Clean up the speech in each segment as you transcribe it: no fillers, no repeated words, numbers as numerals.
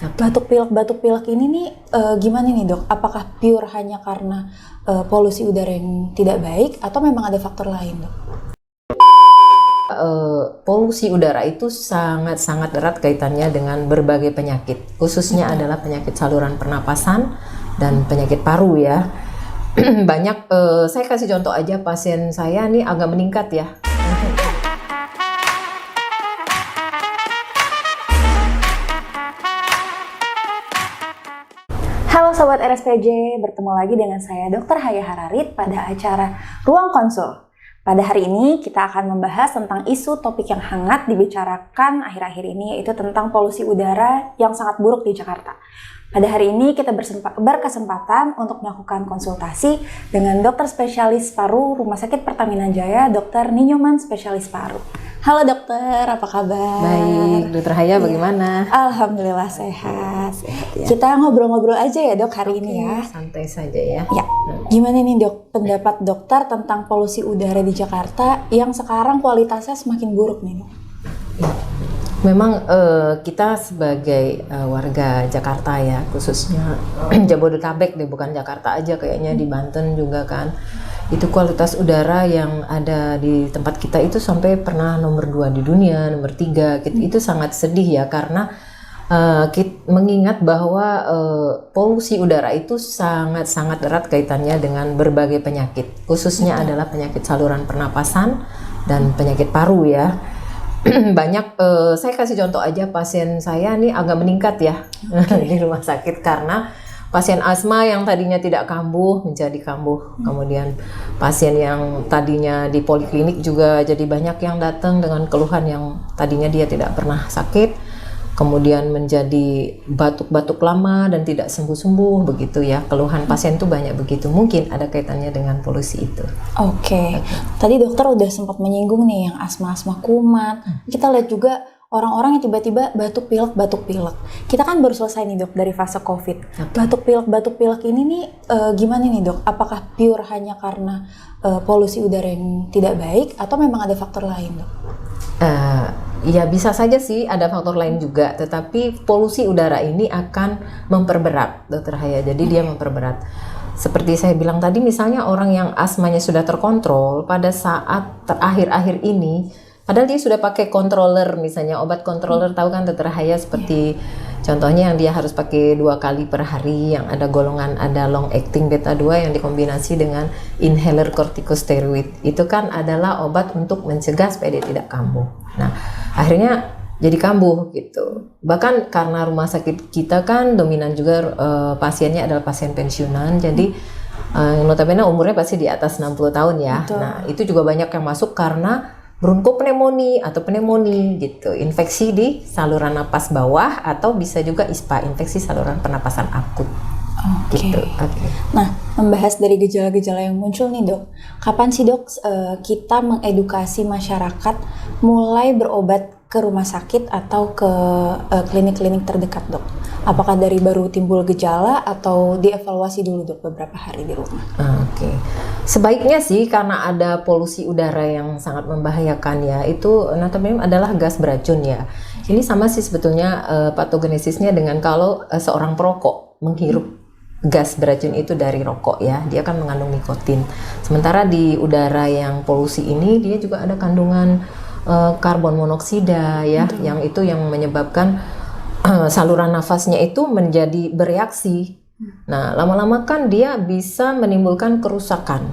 Batuk pilek ini nih gimana nih dok? Apakah pure hanya karena polusi udara yang tidak baik atau memang ada faktor lain dok? Polusi udara itu sangat-sangat erat kaitannya dengan berbagai penyakit, khususnya adalah penyakit saluran pernapasan dan penyakit paru ya. Banyak, saya kasih contoh aja, pasien saya nih agak meningkat ya. Halo Sobat RSPJ, bertemu lagi dengan saya Dr. Haya Hararit pada acara Ruang Konsul. Pada hari ini kita akan membahas tentang isu topik yang hangat dibicarakan akhir-akhir ini, yaitu tentang polusi udara yang sangat buruk di Jakarta. Pada hari ini kita berkesempatan untuk melakukan konsultasi dengan dokter spesialis paru Rumah Sakit Pertamina Jaya, Dr. Ninyoman, spesialis paru. Halo dokter, apa kabar? Baik, Dokter Haya bagaimana? Alhamdulillah sehat. Ya. Kita ngobrol-ngobrol aja ya dok hari ini ya. Santai saja ya. Ya, gimana nih dok pendapat dokter tentang polusi udara di Jakarta yang sekarang kualitasnya semakin buruk nih dok? Memang kita sebagai warga Jakarta ya, khususnya Jabodetabek deh, bukan Jakarta aja, kayaknya di Banten juga kan, itu kualitas udara yang ada di tempat kita itu sampai pernah nomor 2 di dunia, nomor 3 gitu. Itu sangat sedih ya, karena mengingat bahwa polusi udara itu sangat-sangat erat kaitannya dengan berbagai penyakit, khususnya adalah penyakit saluran pernapasan dan penyakit paru ya. Banyak, saya kasih contoh aja, pasien saya nih agak meningkat ya di rumah sakit, karena pasien asma yang tadinya tidak kambuh menjadi kambuh. Kemudian pasien yang tadinya di poliklinik juga jadi banyak yang datang dengan keluhan yang tadinya dia tidak pernah sakit, kemudian menjadi batuk-batuk lama dan tidak sembuh-sembuh begitu ya. Keluhan pasien tuh banyak begitu, mungkin ada kaitannya dengan polusi itu. Oke. Tadi dokter udah sempat menyinggung nih yang asma-asma kumat. Kita lihat juga orang-orang yang tiba-tiba batuk pilek. Kita kan baru selesai nih dok dari fase COVID. Batuk pilek ini nih gimana nih dok? Apakah pure hanya karena polusi udara yang tidak baik atau memang ada faktor lain dok? Ya bisa saja sih ada faktor lain juga, tetapi polusi udara ini akan memperberat Dokter Haya. Jadi dia memperberat. Seperti saya bilang tadi, misalnya orang yang asmanya sudah terkontrol pada saat terakhir-akhir ini, padahal dia sudah pakai controller, misalnya obat controller, tahu kan Dokter Haya, seperti contohnya yang dia harus pakai 2 kali per hari, yang ada golongan, ada long acting beta 2 yang dikombinasi dengan inhaler corticosteroid. Itu kan adalah obat untuk mencegah supaya dia tidak kambuh. Nah, akhirnya jadi kambuh gitu. Bahkan karena rumah sakit kita kan dominan juga pasiennya adalah pasien pensiunan, jadi notabene umurnya pasti di atas 60 tahun ya. Betul. Nah, itu juga banyak yang masuk karena bronkopneumonia atau pneumonia gitu, infeksi di saluran napas bawah, atau bisa juga ISPA, infeksi saluran pernapasan akut. Oke. Gitu. Nah, membahas dari gejala-gejala yang muncul nih dok, kapan sih dok kita mengedukasi masyarakat mulai berobat ke rumah sakit atau ke klinik-klinik terdekat dok? Apakah dari baru timbul gejala atau dievaluasi dulu dok beberapa hari di rumah? Oke. Sebaiknya sih, karena ada polusi udara yang sangat membahayakan ya, itu notabene adalah gas beracun ya. Ini sama sih sebetulnya patogenesisnya dengan kalau seorang perokok menghirup gas beracun itu dari rokok ya, dia kan mengandung nikotin. Sementara di udara yang polusi ini dia juga ada kandungan karbon monoksida ya, yang itu yang menyebabkan saluran nafasnya itu menjadi bereaksi. Nah, lama-lama kan dia bisa menimbulkan kerusakan,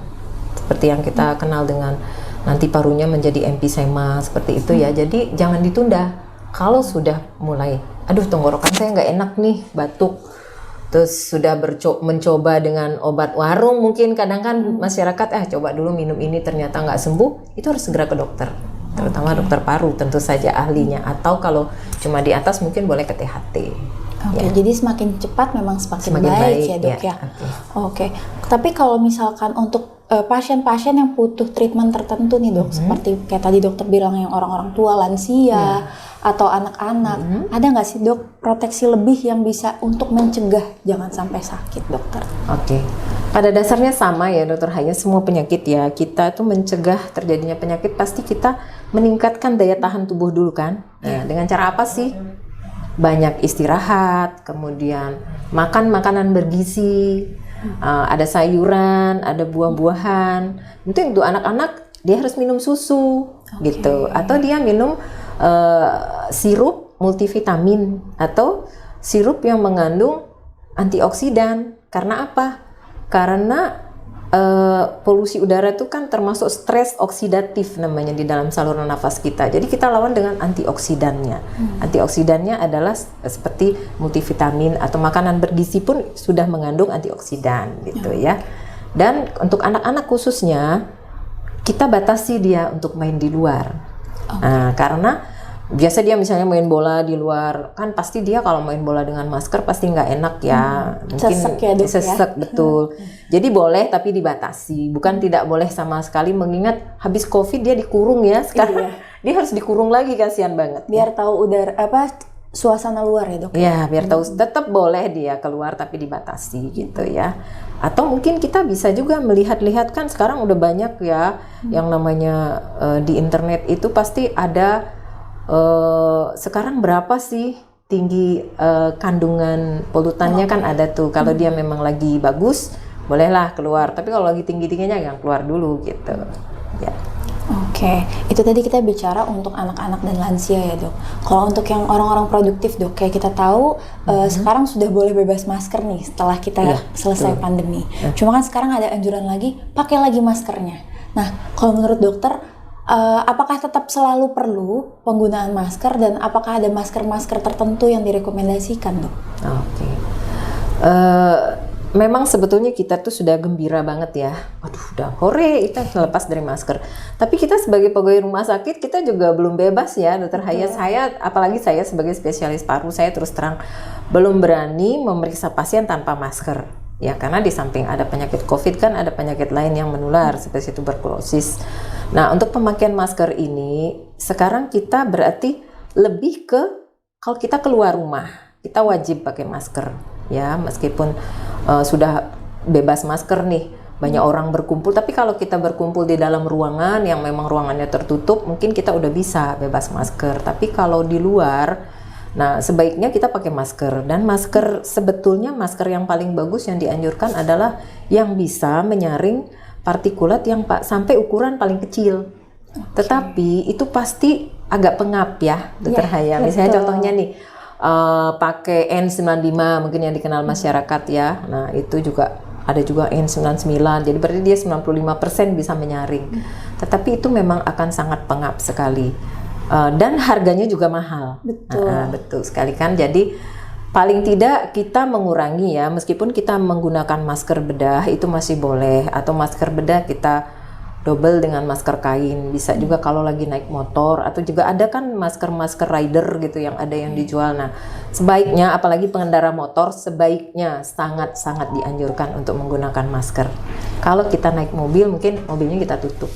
seperti yang kita kenal dengan nanti parunya menjadi emfisema seperti itu ya. Jadi jangan ditunda. Kalau sudah mulai, aduh tenggorokan saya nggak enak nih, batuk, terus sudah mencoba dengan obat warung, mungkin kadang kan masyarakat coba dulu minum ini ternyata nggak sembuh, itu harus segera ke dokter, terutama dokter paru tentu saja ahlinya, atau kalau cuma di atas mungkin boleh ke THT. Oke, jadi semakin cepat memang semakin baik ya dok ya. Oke. Tapi kalau misalkan untuk pasien-pasien yang butuh treatment tertentu nih dok, seperti kayak tadi dokter bilang yang orang-orang tua, lansia, atau anak-anak, ada nggak sih dok proteksi lebih yang bisa untuk mencegah jangan sampai sakit dokter? Oke. Pada dasarnya sama ya Dokter Haya, semua penyakit ya, kita tuh mencegah terjadinya penyakit pasti kita meningkatkan daya tahan tubuh dulu kan. Nah, dengan cara apa sih? banyak istirahat, kemudian makan makanan bergizi, ada sayuran, ada buah-buahan. Mungkin untuk anak-anak dia harus minum susu gitu, atau dia minum sirup multivitamin atau sirup yang mengandung antioksidan. Karena apa? Karena polusi udara itu kan termasuk stres oksidatif namanya di dalam saluran nafas kita. Jadi kita lawan dengan antioksidannya. Antioksidannya adalah seperti multivitamin atau makanan bergizi pun sudah mengandung antioksidan gitu ya. Dan untuk anak-anak khususnya kita batasi dia untuk main di luar. Nah, karena biasa dia misalnya main bola di luar, kan pasti dia kalau main bola dengan masker pasti nggak enak ya. Mungkin sesek ya, Dok, sesek, ya? betul. Jadi boleh tapi dibatasi, bukan tidak boleh sama sekali, mengingat habis COVID dia dikurung ya. Sekarang dia harus dikurung lagi, kasihan banget. Biar tahu udara suasana luar ya, Dok. Ya, biar tahu. Tetap boleh dia keluar tapi dibatasi gitu ya. Atau mungkin kita bisa juga melihat-lihat, kan sekarang udah banyak ya yang namanya di internet itu pasti ada sekarang berapa sih tinggi kandungan polutannya, kan ada tuh. Kalau dia memang lagi bagus, bolehlah keluar. Tapi kalau lagi tinggi-tingginya jangan keluar dulu gitu. Ya. Oke, itu tadi kita bicara untuk anak-anak dan lansia ya, Dok. Kalau untuk yang orang-orang produktif, Dok, kayak kita tahu sekarang sudah boleh bebas masker nih setelah kita selesai pandemi. Cuma kan sekarang ada anjuran lagi, pakai lagi maskernya. Nah, kalau menurut dokter, apakah tetap selalu perlu penggunaan masker, dan apakah ada masker-masker tertentu yang direkomendasikan, Dok? Oke. Memang sebetulnya kita tuh sudah gembira banget ya. Waduh, udah hore kita lepas dari masker. Tapi kita sebagai pegawai rumah sakit, kita juga belum bebas ya, Dokter Haya. Saya, apalagi saya sebagai spesialis paru, saya terus terang belum berani memeriksa pasien tanpa masker. Ya, karena di samping ada penyakit COVID kan ada penyakit lain yang menular seperti tuberkulosis. Nah, untuk pemakaian masker ini sekarang kita berarti lebih ke kalau kita keluar rumah, kita wajib pakai masker. Ya, meskipun sudah bebas masker nih, banyak orang berkumpul, tapi kalau kita berkumpul di dalam ruangan yang memang ruangannya tertutup, mungkin kita udah bisa bebas masker. Tapi kalau di luar, nah sebaiknya kita pakai masker. Dan masker, sebetulnya masker yang paling bagus yang dianjurkan adalah yang bisa menyaring partikulat yang sampai ukuran paling kecil. Tetapi itu pasti agak pengap ya, Dokter Haya. Misalnya contohnya nih, pakai N95 mungkin yang dikenal masyarakat ya. Nah, itu juga ada juga N99. Jadi berarti dia 95% bisa menyaring. Tetapi itu memang akan sangat pengap sekali. Dan harganya juga mahal. Betul. Betul sekali kan. Jadi paling tidak kita mengurangi ya, meskipun kita menggunakan masker bedah itu masih boleh, atau masker bedah kita double dengan masker kain, bisa juga kalau lagi naik motor, atau juga ada kan masker-masker rider gitu yang ada yang dijual. Nah, sebaiknya apalagi pengendara motor sebaiknya sangat-sangat dianjurkan untuk menggunakan masker. Kalau kita naik mobil mungkin mobilnya kita tutup.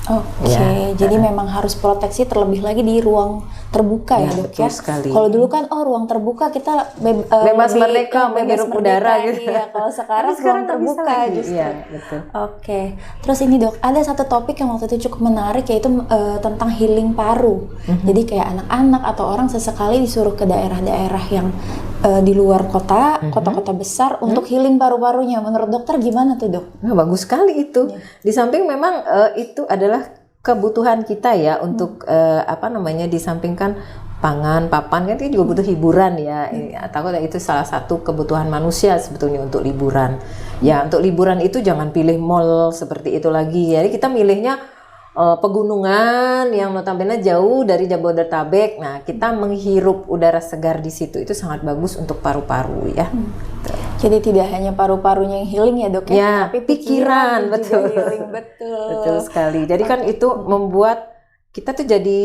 Oke, jadi memang harus proteksi terlebih lagi di ruang terbuka ya, Dok ya. Kalau dulu kan ruang terbuka kita bebas merdeka menghirup udara gitu. Iya, kalau sekarang ruang terbuka justru. Iya, betul. Oke. Terus ini, Dok, ada satu topik yang waktu itu cukup menarik, yaitu tentang healing paru. Jadi kayak anak-anak atau orang sesekali disuruh ke daerah-daerah yang di luar kota, kota-kota besar untuk healing paru-parunya. Menurut dokter gimana tuh, Dok? Nah, bagus sekali itu. Di samping memang itu adalah kebutuhan kita ya untuk di samping kan pangan, papan kan juga butuh hiburan ya. Takut itu salah satu kebutuhan manusia sebetulnya untuk liburan. Ya, untuk liburan itu jangan pilih mall seperti itu lagi. Jadi kita milihnya pegunungan yang notabene jauh dari Jabodetabek. Nah, kita menghirup udara segar di situ, itu sangat bagus untuk paru-paru ya. Jadi tidak hanya paru-parunya yang healing ya, Dok ya, tapi pikiran betul. Juga healing, betul. Betul sekali. Jadi kan itu membuat kita tuh jadi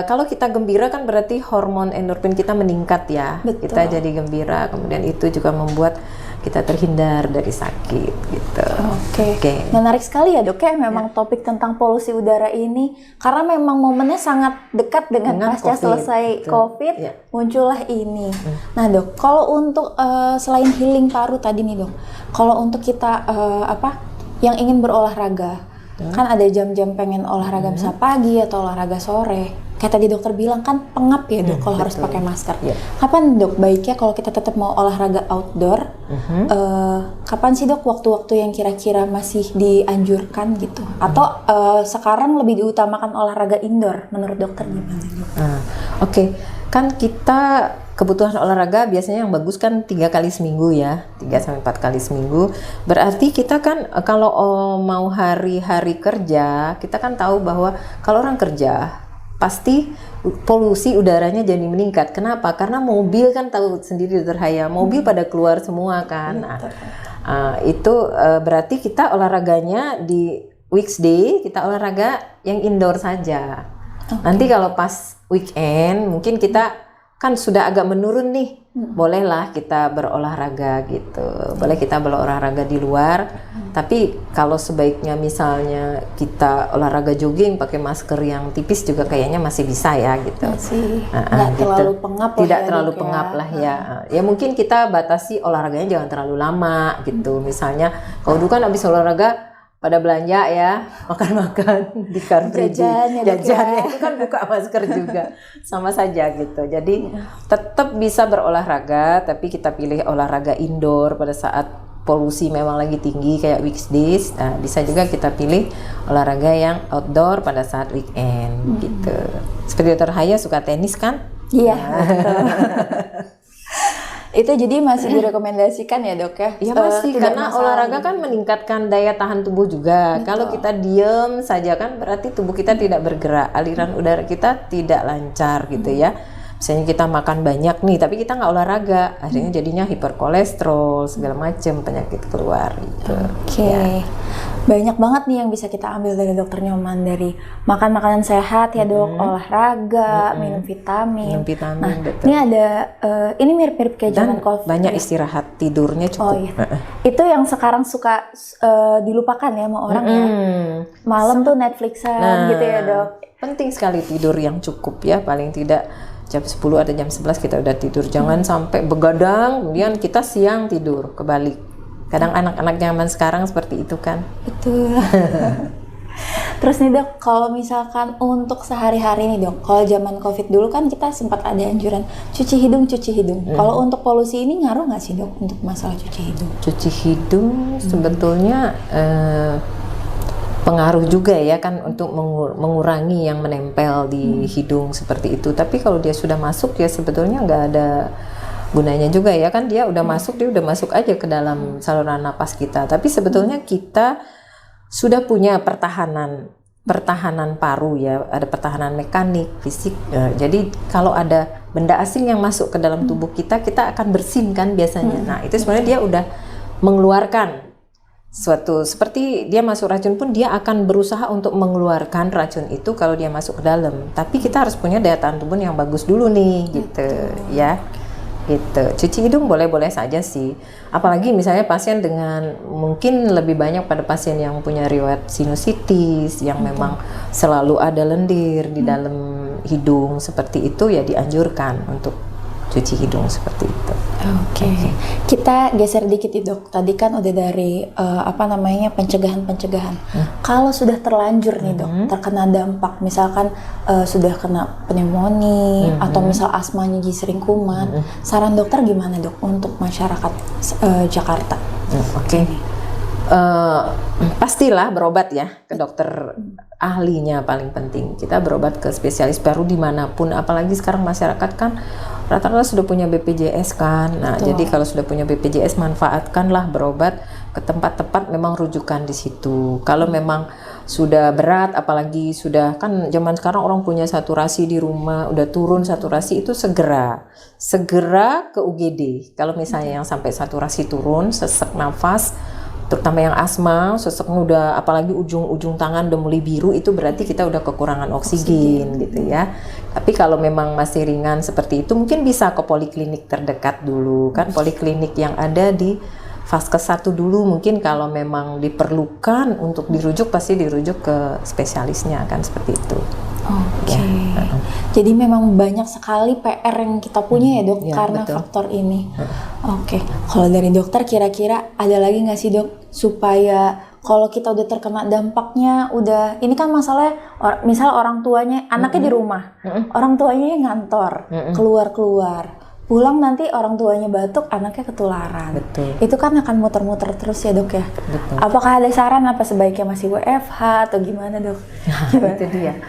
kalau kita gembira kan berarti hormon endorfin kita meningkat ya. Betul. Kita jadi gembira, kemudian itu juga membuat kita terhindar dari sakit gitu. Oke. Menarik sekali ya, Dok ya, memang topik tentang polusi udara ini, karena memang momennya sangat dekat dengan pasca selesai COVID, muncullah ini. Nah, Dok, kalau untuk selain healing paru tadi nih, Dok, kalau untuk kita yang ingin berolahraga, kan ada jam-jam pengen olahraga bisa pagi atau olahraga sore. kayak tadi dokter bilang kan pengap ya dok kalau harus pakai masker. Iya. Kapan dok baiknya kalau kita tetap mau olahraga outdoor? Kapan sih dok waktu-waktu yang kira-kira masih dianjurkan gitu? Atau sekarang lebih diutamakan olahraga indoor? Menurut dokter gimana dok? Oke. Kan kita kebutuhan olahraga biasanya yang bagus kan 3 kali seminggu ya, 3-4 kali seminggu. Berarti kita kan kalau mau hari-hari kerja, kita kan tahu bahwa kalau orang kerja pasti polusi udaranya jadi meningkat. Kenapa? Karena mobil kan tahu sendiri terhaya, mobil pada keluar semua kan. Itu berarti kita olahraganya di weekday, kita olahraga yang indoor saja. Nanti kalau pas weekend mungkin kita kan sudah agak menurun nih, bolehlah kita berolahraga gitu. Boleh kita berolahraga di luar. Tapi kalau sebaiknya misalnya kita olahraga jogging pakai masker yang tipis juga kayaknya masih bisa ya gitu. Masih nggak terlalu pengap lah. Tidak ya, terlalu dok, pengap lah ya. Ya mungkin kita batasi olahraganya jangan terlalu lama gitu. Misalnya kalau dulu kan habis olahraga pada belanja ya, makan-makan di car free Jajan ya, dok, jajannya ya. itu kan buka masker juga, sama saja gitu. Jadi tetap bisa berolahraga, tapi kita pilih olahraga indoor pada saat polusi memang lagi tinggi kayak weekdays. Nah, bisa juga kita pilih olahraga yang outdoor pada saat weekend gitu. Seperti Dr. Haya suka tenis kan? Iya. Itu jadi masih direkomendasikan ya dok ya? Iya masih, Tidak karena masalah olahraga gitu. kan meningkatkan daya tahan tubuh juga. Kalau kita diem saja kan berarti tubuh kita tidak bergerak, aliran udara kita tidak lancar gitu ya. Misalnya kita makan banyak nih, tapi kita nggak olahraga, akhirnya jadinya hiperkolesterol, segala macam penyakit keluar gitu. Oke. Banyak banget nih yang bisa kita ambil dari dokter Nyoman, dari makan makanan sehat ya dok, olahraga, minum vitamin. Minum vitamin, Nah, betul. ini ada ini mirip-mirip kayak zaman Dan COVID. banyak istirahat, tidurnya Oh cukup. iya. Itu yang sekarang suka dilupakan ya sama orang ya. Malam tuh Netflixan gitu ya dok. Penting sekali tidur yang cukup ya, paling tidak jam 10 atau jam 11 kita udah tidur. Jangan sampai begadang, kemudian kita siang tidur, kebalik. Kadang anak-anak zaman sekarang seperti itu kan. Betul. Terus nih dok, kalau misalkan untuk sehari-hari nih dok, kalau zaman COVID dulu kan kita sempat ada anjuran cuci hidung. Kalau untuk polusi ini ngaruh nggak sih dok untuk masalah cuci hidung? Cuci hidung sebetulnya pengaruh juga ya kan untuk mengurangi yang menempel di hidung seperti itu. Tapi kalau dia sudah masuk ya sebetulnya nggak ada gunanya juga ya kan, dia udah masuk aja ke dalam saluran napas kita. Tapi sebetulnya kita sudah punya pertahanan paru ya, ada pertahanan mekanik, fisik. Jadi kalau ada benda asing yang masuk ke dalam tubuh kita akan bersin kan biasanya. Nah itu sebenarnya dia udah mengeluarkan suatu, seperti dia masuk racun pun dia akan berusaha untuk mengeluarkan racun itu kalau dia masuk ke dalam. Tapi kita harus punya daya tahan tubuh yang bagus dulu nih gitu ya. Gitu. Cuci hidung boleh-boleh saja sih. Apalagi misalnya pasien dengan, mungkin lebih banyak pada pasien yang punya riwayat sinusitis, yang memang selalu ada lendir di dalam hidung seperti itu ya dianjurkan untuk cuci hidung seperti itu. Oke. Kita geser dikit nih dok. Tadi kan udah dari pencegahan. Kalau sudah terlanjur nih dok, terkena dampak, misalkan sudah kena pneumonia atau misal asmanya jadi sering kumat, saran dokter gimana dok untuk masyarakat Jakarta? Oke. Pastilah berobat ya ke dokter ahlinya, paling penting. Kita berobat ke spesialis baru dimanapun, apalagi sekarang masyarakat kan rata-rata sudah punya BPJS kan. Nah, jadi kalau sudah punya BPJS manfaatkanlah berobat ke tempat-tempat memang rujukan di situ. Kalau memang sudah berat, apalagi sudah kan zaman sekarang orang punya saturasi di rumah, udah turun saturasi, itu segera ke UGD. Kalau misalnya yang sampai saturasi turun, sesak nafas, terutama yang asma, seseknya udah, apalagi ujung tangan udah mulai biru, itu berarti kita udah kekurangan oksigen gitu ya. Tapi kalau memang masih ringan seperti itu, mungkin bisa ke poliklinik terdekat dulu kan, poliklinik yang ada di Vaskes 1 dulu. Mungkin kalau memang diperlukan untuk dirujuk, pasti dirujuk ke spesialisnya kan, seperti itu. Oke. Ya. Jadi memang banyak sekali PR yang kita punya ya dok, Ya, karena betul. faktor ini. Oke. Kalau dari dokter kira-kira ada lagi nggak sih dok supaya kalau kita udah terkena dampaknya, udah ini kan masalahnya, misal orang tuanya, anaknya di rumah, orang tuanya yang ngantor, keluar-keluar, pulang nanti orang tuanya batuk, anaknya ketularan. Betul. Itu kan akan muter-muter terus ya dok ya. Betul. Apakah ada saran apa sebaiknya masih WFH atau gimana dok? Itu dia.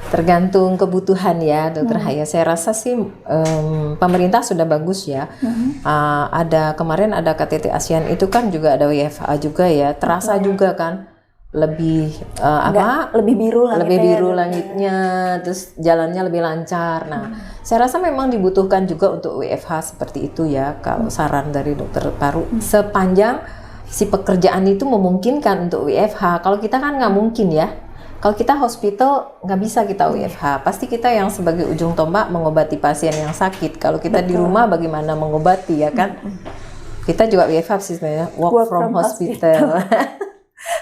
Tergantung kebutuhan ya, Dokter Haya. Saya rasa sih pemerintah sudah bagus ya. Ada kemarin ada KTT ASEAN itu kan juga ada WFH juga ya. Terasa juga kan lebih lebih biru langitnya. Lebih biru langitnya, terus jalannya lebih lancar. Nah, saya rasa memang dibutuhkan juga untuk WFH seperti itu ya. Kalau saran dari dokter paru, sepanjang si pekerjaan itu memungkinkan untuk WFH. Kalau kita kan nggak mungkin ya. Kalau kita hospital nggak bisa kita WFH, pasti kita yang sebagai ujung tombak mengobati pasien yang sakit. Kalau kita di rumah bagaimana mengobati ya kan? Kita juga WFH sih sebenarnya, work from hospital.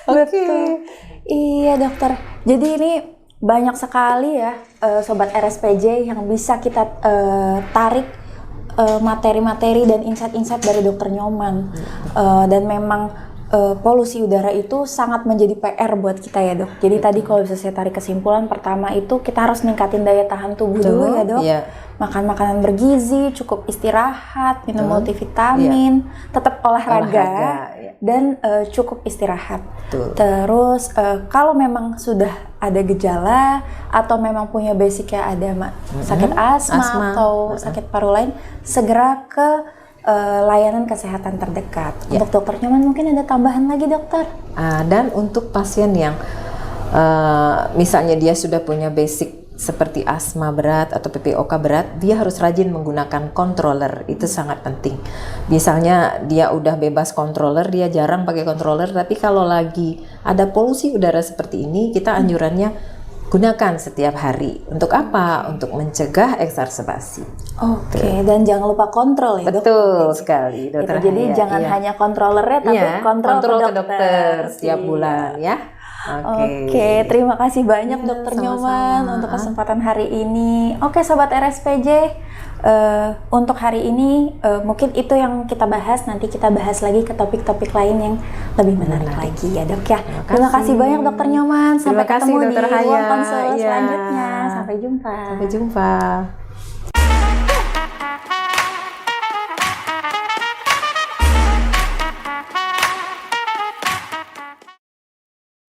Betul. Iya dokter. Jadi ini banyak sekali ya sobat RSPJ yang bisa kita tarik materi-materi dan insight-insight dari dokter Nyoman. Dan memang polusi udara itu sangat menjadi PR buat kita ya dok. Jadi tadi kalau bisa saya tarik kesimpulan, pertama itu kita harus ningkatin daya tahan tubuh dulu ya dok. Makan makanan bergizi, cukup istirahat, minum multivitamin, tetap olahraga dan cukup istirahat. Terus kalau memang sudah ada gejala atau memang punya basic ya ada sakit asma atau sakit paru lain, segera ke layanan kesehatan terdekat. Untuk dokter Nyoman mungkin ada tambahan lagi dokter? Dan untuk pasien yang misalnya dia sudah punya basic seperti asma berat atau PPOK berat, dia harus rajin menggunakan controller. Itu sangat penting. Misalnya dia udah bebas controller, dia jarang pakai controller, tapi kalau lagi ada polusi udara seperti ini, kita anjurannya gunakan setiap hari. Untuk apa? Untuk mencegah eksarsebasi. Oke, dan jangan lupa kontrol ya dok. Betul sekali, dokter. Jadi jangan hanya kontrolernya, tapi kontrol ke dokter setiap bulan ya. Oke, terima kasih banyak dokter Nyoman untuk kesempatan hari ini. Oke sobat RSPJ, untuk hari ini mungkin itu yang kita bahas. Nanti kita bahas lagi ke topik-topik lain yang lebih menarik lagi ya dok ya. Terima kasih banyak dokter Nyoman. Sampai ketemu di ruang konsul selanjutnya. Sampai jumpa. Sampai jumpa.